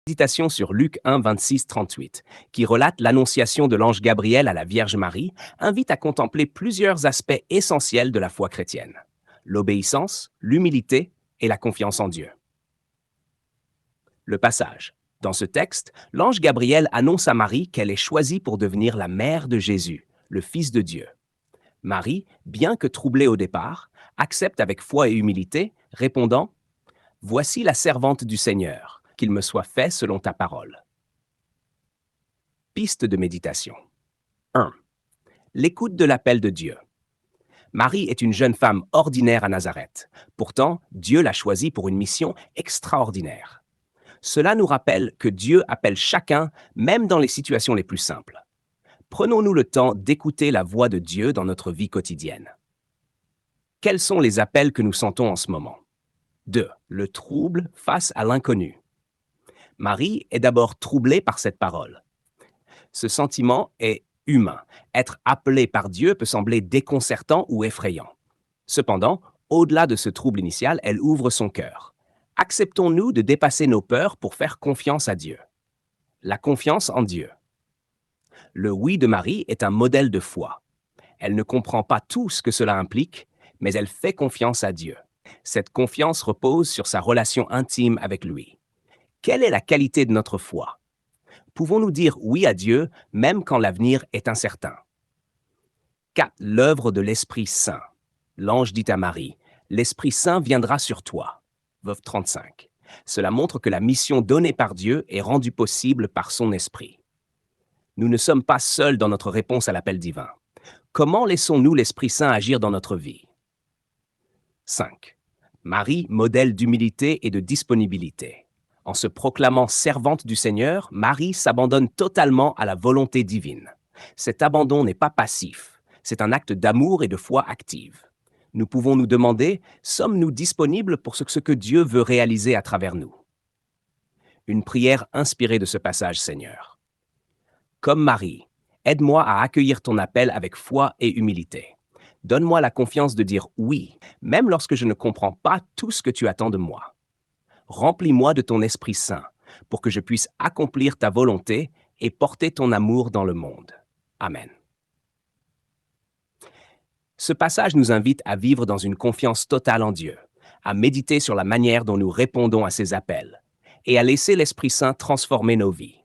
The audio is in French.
Méditation sur Luc 1, 26-38, qui relate l'annonciation de l'ange Gabriel à la Vierge Marie, invite à contempler plusieurs aspects essentiels de la foi chrétienne: l'obéissance, l'humilité et la confiance en Dieu. Le passage. Dans ce texte, l'ange Gabriel annonce à Marie qu'elle est choisie pour devenir la mère de Jésus, le Fils de Dieu. Marie, bien que troublée au départ, accepte avec foi et humilité, répondant: « Voici la servante du Seigneur, qu'il me soit fait selon ta parole. » Piste de méditation. 1. L'écoute de l'appel de Dieu. Marie est une jeune femme ordinaire à Nazareth. Pourtant, Dieu l'a choisie pour une mission extraordinaire. Cela nous rappelle que Dieu appelle chacun, même dans les situations les plus simples. Prenons-nous le temps d'écouter la voix de Dieu dans notre vie quotidienne. Quels sont les appels que nous sentons en ce moment? 2. Le trouble face à l'inconnu. Marie est d'abord troublée par cette parole. Ce sentiment est humain. Être appelé par Dieu peut sembler déconcertant ou effrayant. Cependant, au-delà de ce trouble initial, elle ouvre son cœur. Acceptons-nous de dépasser nos peurs pour faire confiance à Dieu? La confiance en Dieu. Le oui de Marie est un modèle de foi. Elle ne comprend pas tout ce que cela implique, mais elle fait confiance à Dieu. Cette confiance repose sur sa relation intime avec lui. Quelle est la qualité de notre foi? Pouvons-nous dire oui à Dieu même quand l'avenir est incertain? 4. L'œuvre de l'Esprit Saint. L'ange dit à Marie: « L'Esprit Saint viendra sur toi. » Veuve 35. Cela montre que la mission donnée par Dieu est rendue possible par son Esprit. Nous ne sommes pas seuls dans notre réponse à l'appel divin. Comment laissons-nous l'Esprit Saint agir dans notre vie? 5. Marie, modèle d'humilité et de disponibilité. En se proclamant servante du Seigneur, Marie s'abandonne totalement à la volonté divine. Cet abandon n'est pas passif, c'est un acte d'amour et de foi active. Nous pouvons nous demander: sommes-nous disponibles pour ce que Dieu veut réaliser à travers nous? Une prière inspirée de ce passage, Seigneur. Comme Marie, aide-moi à accueillir ton appel avec foi et humilité. Donne-moi la confiance de dire oui, même lorsque je ne comprends pas tout ce que tu attends de moi. Remplis-moi de ton Esprit Saint pour que je puisse accomplir ta volonté et porter ton amour dans le monde. Amen. Ce passage nous invite à vivre dans une confiance totale en Dieu, à méditer sur la manière dont nous répondons à ses appels et à laisser l'Esprit Saint transformer nos vies.